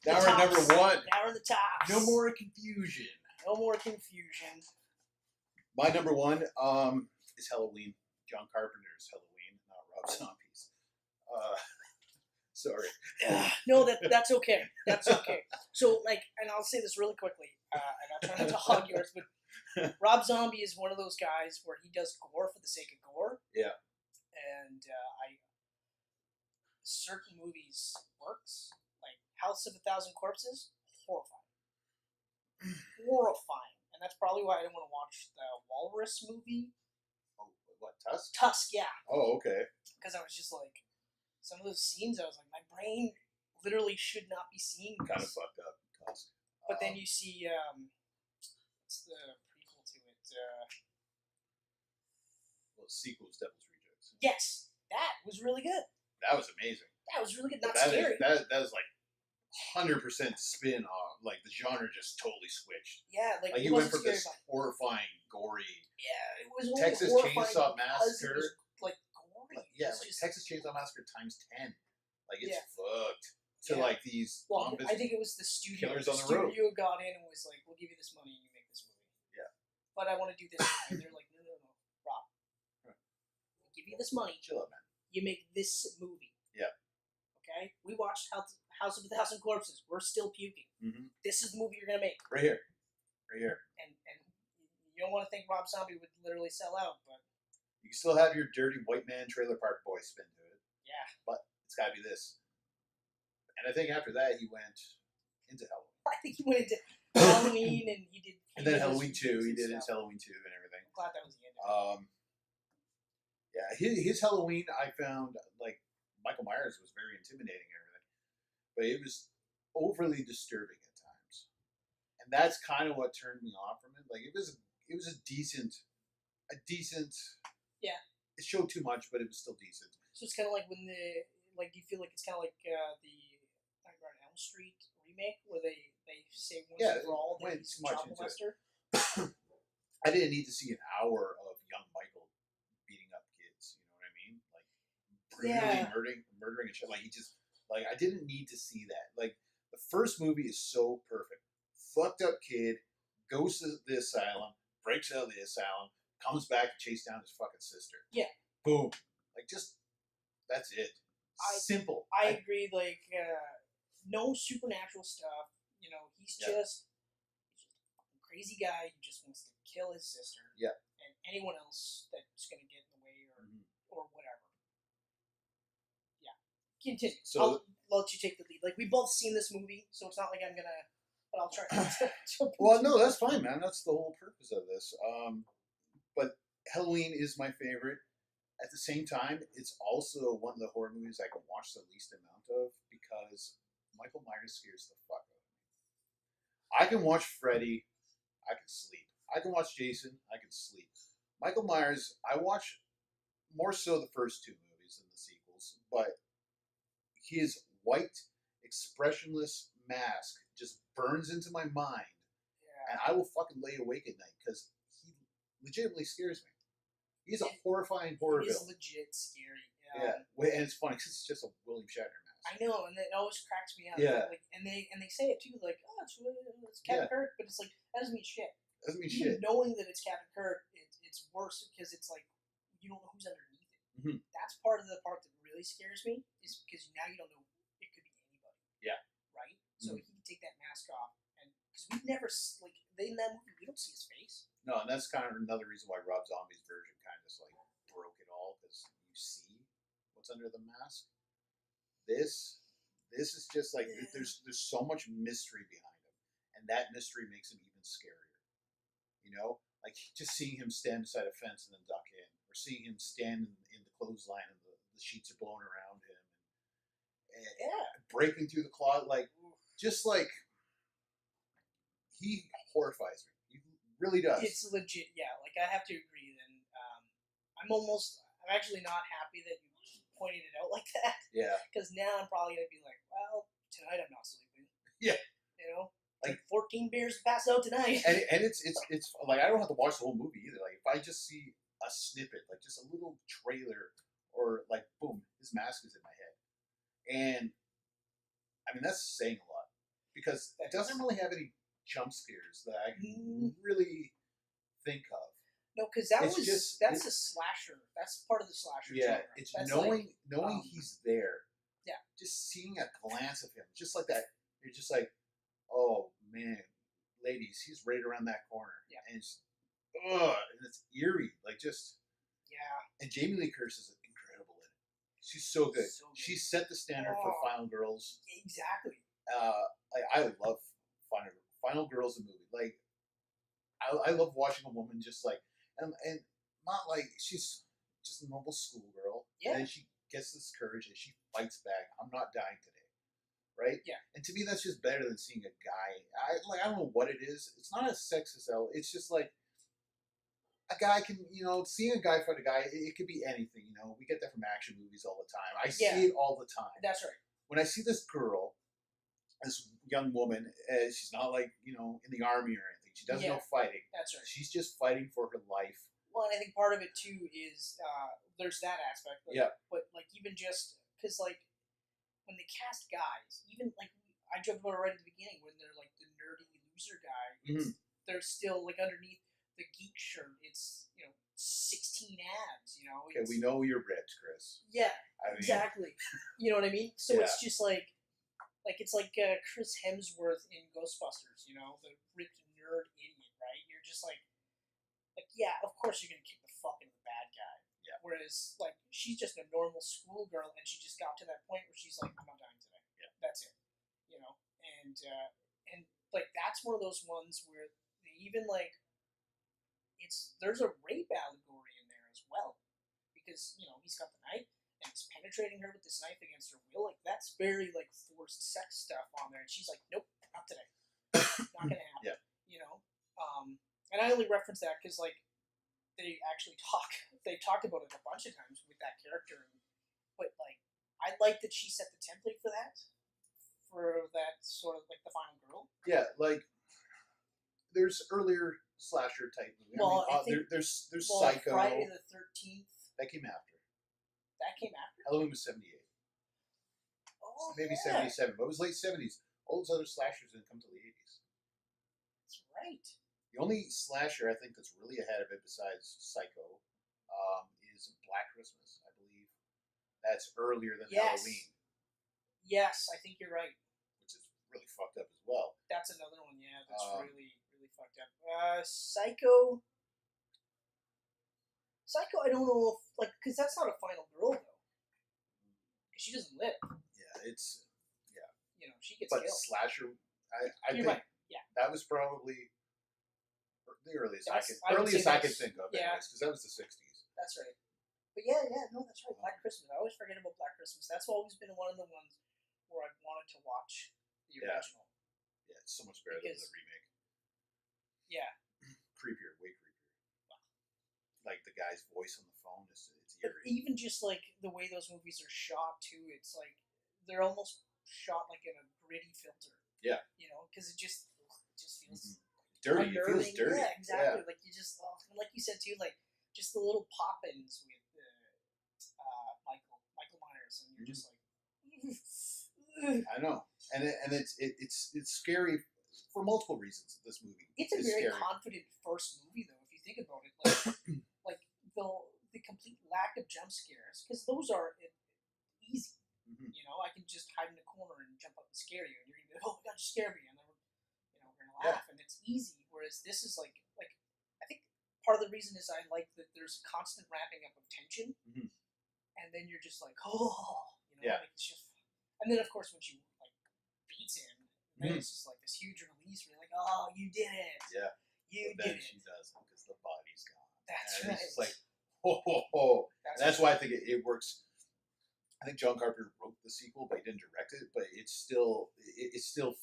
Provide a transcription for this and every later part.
Now we're number one. Now we're the top. No more confusion. No more confusion. My number one is Halloween. John Carpenter's Halloween, not Rob Zombie's. Sorry. No, that's okay. That's okay. So, like, and I'll say this really quickly, and I'll try not to hog yours, but Rob Zombie is one of those guys where he does gore for the sake of gore. Yeah. And certain movies works, like House of a Thousand Corpses, horrifying. Horrifying. And that's probably why I didn't want to watch the Walrus movie. Oh, what, Tusk? Tusk, yeah. Oh, okay. Because I was just like, some of those scenes, I was like, my brain literally should not be seeing this. Kind of fucked up, Tusk. But then you see, what's the prequel to it? Well, the sequel's Devil's Rejects. Yes, that was really good. That was amazing. That was really good. Not that scary. That was like 100% spin off. Like the genre just totally switched. Yeah, like you went from this horrifying, gory. Yeah, it was only Texas Chainsaw Massacre. It was, like gory. Yeah, like just, Texas Chainsaw Massacre times 10. Like it's Yeah. fucked. To like these. Well, I think it was the studio. Killers on the road. Studio got in and was like, "We'll give you this money and you make this movie." Yeah. But I want to do this. And they're like, "No, Rob. Right. We'll give you this money. Chill out, man. You make this movie." Yeah. Okay. We watched House of a Thousand Corpses. We're still puking. Mm-hmm. This is the movie you're gonna make. Right here. Right here. And you don't want to think Rob Zombie would literally sell out, but you can still have your dirty white man trailer park boy spin to it. Yeah. But it's got to be this. And I think after that he went into Halloween. I think he went into Halloween and he did. And then Halloween 2. He did his Halloween 2 and everything. I'm glad that was the end of it. Yeah, his Halloween, I found, like, Michael Myers was very intimidating and everything. But it was overly disturbing at times. And that's kind of what turned me off from it. Like, it was a decent... Yeah. It showed too much, but it was still decent. So it's kind of like when do you feel like it's kind of like the Nightmare on Elm Street remake, where they say once and for all that he's a child molester? I didn't need to see an hour of young Michael beating up kids. You know what I mean? Like brutally murdering a child. Like I didn't need to see that. Like the first movie is so perfect. Fucked up kid goes to the asylum, breaks out of the asylum, comes back to chase down his fucking sister. Yeah. Boom. Like just that's it. Simple. I agree. Like no supernatural stuff. You know, he's just a crazy guy who just wants to kill his sister. Yeah. And anyone else that's going to get in the way or whatever. Yeah. Continue. So I'll let you take the lead. Like, we've both seen this movie, so it's not like I'm going to... But I'll try to... Well, no, that's fine, man. That's the whole purpose of this. But Halloween is my favorite. At the same time, it's also one of the horror movies I can watch the least amount of because Michael Myers scares the fuck out of me. I can watch Freddy, I can sleep. I can watch Jason, I can sleep. Michael Myers, I watch more so the first two movies than the sequels, but his white, expressionless mask just burns into my mind, and I will fucking lay awake at night because he legitimately scares me. He's a horrifying horror villain. He's legit scary. Yeah, and it's funny because it's just a William Shatner mask. I know, and it always cracks me up. Yeah. Like, and they say it too, like, oh, it's Captain Kirk, but it's like that doesn't mean shit. Doesn't mean Even shit. knowing that it's Captain Kirk, it's worse because it's like you don't know who's underneath it. Mm-hmm. That's part of the part that really scares me is because now you don't know it could be anybody. Yeah. Right. So he can take that mask off, and because we've never in that movie we don't see his face. No, and that's kind of another reason why Rob Zombie's version kind of just like broke it all because you see what's under the mask. This is just like there's so much mystery behind him, and that mystery makes him even scarier. You know, like just seeing him stand beside a fence and then duck in, or seeing him stand in the clothesline and the sheets are blowing around him, and breaking through the closet, like just like he horrifies me. He really does. It's legit, yeah. Like I have to agree. Then I'm actually not happy that you pointed it out like that. Yeah. Because now I'm probably gonna be like, well, tonight I'm not sleeping. Yeah. You know, like 14 beers to pass out tonight. And it's like I don't have to watch the whole movie either. Like if I just see a snippet, like just a little trailer, or like boom, his mask is in my head, and I mean that's saying a lot. because it doesn't really have any jump scares that I can really think of. No, because that's a slasher. That's part of the slasher. Yeah, genre. it's that's knowing he's there. Yeah. Just seeing a glance of him, just like that. You're just like, oh man, ladies, he's right around that corner. Yeah. And it's eerie, like just. Yeah. And Jamie Lee Curtis is incredible in it. She's so good. So good. She set the standard for Final Girls. Exactly. I love Final Girls the movie. Like, I love watching a woman just like and not like she's just a normal schoolgirl. Yeah. And then she gets this courage and she fights back. I'm not dying today. Right? Yeah. And to me that's just better than seeing a guy. I don't know what it is. It's not as sexist though. It's just like a guy can, seeing a guy fight a guy, it could be anything, We get that from action movies all the time. I see it all the time. That's right. When I see this girl, this young woman, she's not like, in the army or anything. She does no fighting. That's right. She's just fighting for her life. Well, and I think part of it too is there's that aspect. But like even just because like when they cast guys, even like I joked about it right at the beginning when they're like the nerdy loser guy, they're still like underneath the geek shirt. It's 16 abs. Okay, we know you're ripped, Chris. Yeah, I mean, exactly. You know what I mean? So it's just like it's like Chris Hemsworth in Ghostbusters. The ripped nerd idiot, right? You're just like yeah, of course you're gonna kick the fuck into the bad guy. Yeah. Whereas like she's just a normal schoolgirl, and she just got to that point where she's like, I'm not dying today. Yeah. That's it. And like that's one of those ones where they even like there's a rape allegory in there as well, because he's got the knife and he's penetrating her with this knife against her will. Like that's very like forced sex stuff on there, and she's like, nope, not today, not gonna happen. Yeah. And I only reference that because like they talked about it a bunch of times with that character, but like I like that she set the template for that sort of like the final girl. Yeah, like there's earlier slasher type movie. Well, I think there's Psycho. Friday the 13th. That came after. That came after. Halloween was 78. Oh, maybe 77, but it was late 70s. All those other slashers didn't come till the 80s. That's right. The only slasher I think that's really ahead of it, besides Psycho, is Black Christmas. I believe that's earlier than Halloween. Yes, I think you're right. Which is really fucked up as well. That's another one, yeah. That's really, really fucked up. Psycho. I don't know if because that's not a final girl though. Because she doesn't live. Yeah, she gets killed. But slasher, I think right. Yeah, that was probably the earliest I can think of. Yeah, because that was the 60s. That's right. But yeah, no, that's right. Black Christmas. I always forget about Black Christmas. That's always been one of the ones where I've wanted to watch the original. Yeah, it's so much better than the remake. Yeah. Creepier, way creepier. Wow. Like the guy's voice on the phone it's but eerie. even just like the way those movies are shot too, it's like they're almost shot like in a gritty filter. Yeah. Because it just feels dirty. It feels dirty. Yeah, exactly. Yeah. Like you just like you said too, like just the little pop-ins with Michael Myers, and you're just like. I know, and it's scary for multiple reasons. This movie, it's a very confident first movie, though. If you think about it, like the complete lack of jump scares, because those are easy. Mm-hmm. I can just hide in a corner and jump up and scare you, and you're gonna be, oh my god, you scared me, and then we're gonna laugh, and it's easy. Whereas this is like I think part of the reason is I like that there's constant ramping up of tension, and then you're just like, oh, like it's just. And then, of course, when she beats him, then it's just like this huge release where you're like, "Oh, you did it! Yeah, you did it." She doesn't because the body's gone. That's right. It's like, ho. That's why I think it works. I think John Carpenter wrote the sequel, but he didn't direct it. But it still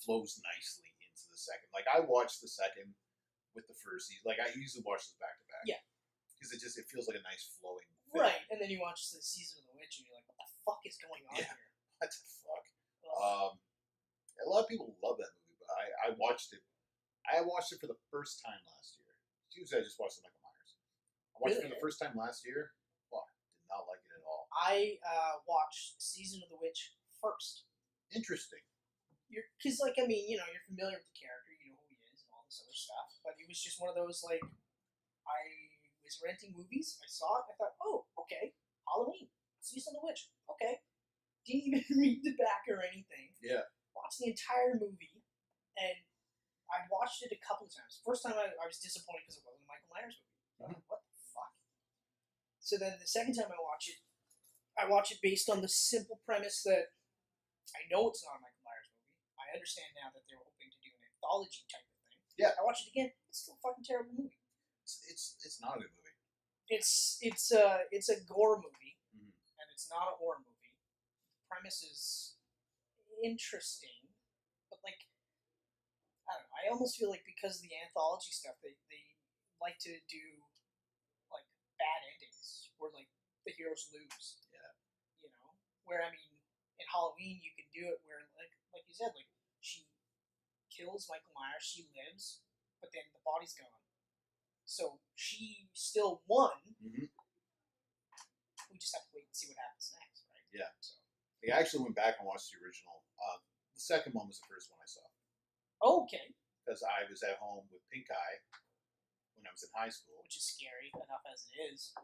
flows nicely into the second. Like I watched the second with the first season. Like I usually watch this back to back. Yeah, because it feels like a nice flowing thing. Right, and then you watch the season of The Witch, and you're like, "What the fuck is going on here?" What the fuck? A lot of people love that movie, but I watched it. I watched it for the first time last year. Usually, I just watched Michael Myers. I watched it for the first time last year. Fuck, did not like it at all. I watched Season of the Witch first. Interesting. because like I mean, you're familiar with the character, you know who he is and all this other stuff. But it was just one of those like, I was renting movies, I saw it, I thought, oh, okay, Halloween, Season of the Witch, okay. Didn't even read the back or anything. Yeah. Watched the entire movie, and I watched it a couple of times. First time I was disappointed because it wasn't a Michael Myers movie. Mm-hmm. What the fuck? So then the second time I watch it based on the simple premise that I know it's not a Michael Myers movie. I understand now that they were hoping to do an anthology type of thing. Yeah. I watch it again. It's still a fucking terrible movie. It's not a good movie. It's a gore movie, and it's not a horror movie. The premise is interesting, but like, I don't know. I almost feel like because of the anthology stuff, they like to do like bad endings where like the heroes lose. Yeah. Where I mean, in Halloween you can do it where like you said, like she kills Michael Myers, she lives, but then the body's gone. So she still won. Mm-hmm. We just have to wait and see what happens next, right? Yeah. So I actually went back and watched the original. The second one was the first one I saw. okay. Because I was at home with pink eye when I was in high school. Which is scary enough as it is.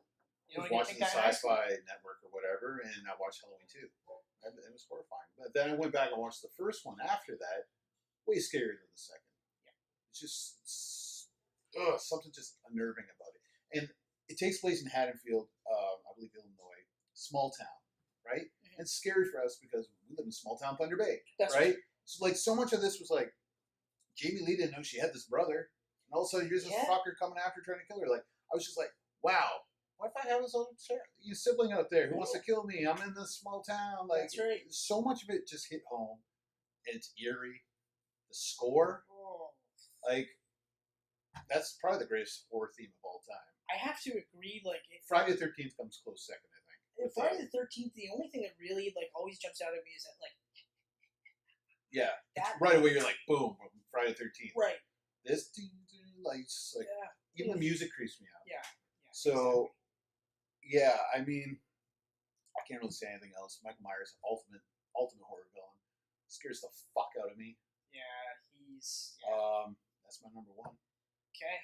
I was watching the Sci-Fi Network or whatever, and I watched Halloween 2. It was horrifying. But then I went back and watched the first one after that. Way scarier than the second. Yeah. It's just something just unnerving about it. And it takes place in Haddonfield, I believe, Illinois. Small town, right? Mm-hmm. And it's scary for us because we live in small town Thunder Bay, That's right? So like so much of this was like, Jamie Lee didn't know she had this brother, and all of a sudden here's this fucker coming after her, trying to kill her. Like I was just like, wow, what if I have this other sibling out there who wants to kill me? I'm in this small town. Like that's right. So much of it just hit home, and it's eerie. The score, like that's probably the greatest horror theme of all time. I have to agree. Like Friday the 13th comes close second, I think. Friday the 13th, the only thing that really like always jumps out at me is that like. Yeah, right away you're like, boom, Friday the 13th. Right. This lights, like, even the music creeps me out. Yeah. So, yeah, I mean, I can't really say anything else. Michael Myers, ultimate horror villain, scares the fuck out of me. Yeah, he's. That's my number one. Okay,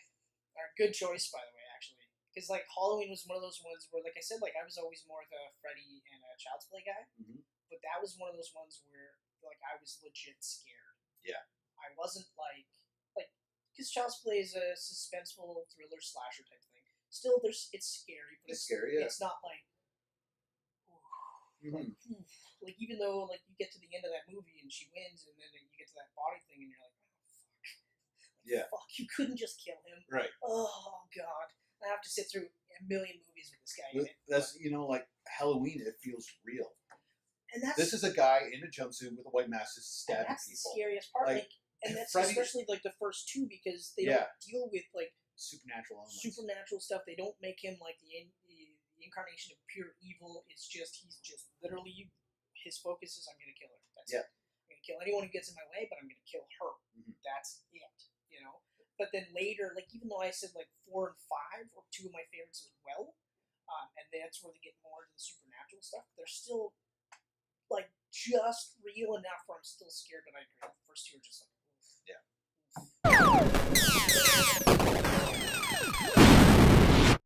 good choice by the way, actually, because like Halloween was one of those ones where, like I said, like I was always more the Freddy and Child's Play guy, but that was one of those ones where like I was legit scared. Yeah. I wasn't like because Child's Play is a suspenseful thriller slasher type thing. Still, it's scary, but it's scary. Yeah. It's not like, like even though like you get to the end of that movie and she wins, and then you get to that body thing, and you're like, oh fuck, fuck, you couldn't just kill him, right? Oh god, I have to sit through a million movies with this guy in it. That's like Halloween. It feels real. And this is a guy in a jumpsuit with a white mask just stabbing that's people. The scariest part. Like and that's Freddy, especially like the first two because they don't deal with like supernatural elements. Supernatural stuff. They don't make him like the incarnation of pure evil. It's just he's just literally his focus is I'm gonna kill her. That's it. I'm gonna kill anyone who gets in my way, but I'm gonna kill her. That's it. But then later, like even though I said like 4 and 5 are two of my favorites as well, and that's where they get more into the supernatural stuff. They're still like just real enough where I'm still scared, but I agree. The first two are just like, oof. Yeah.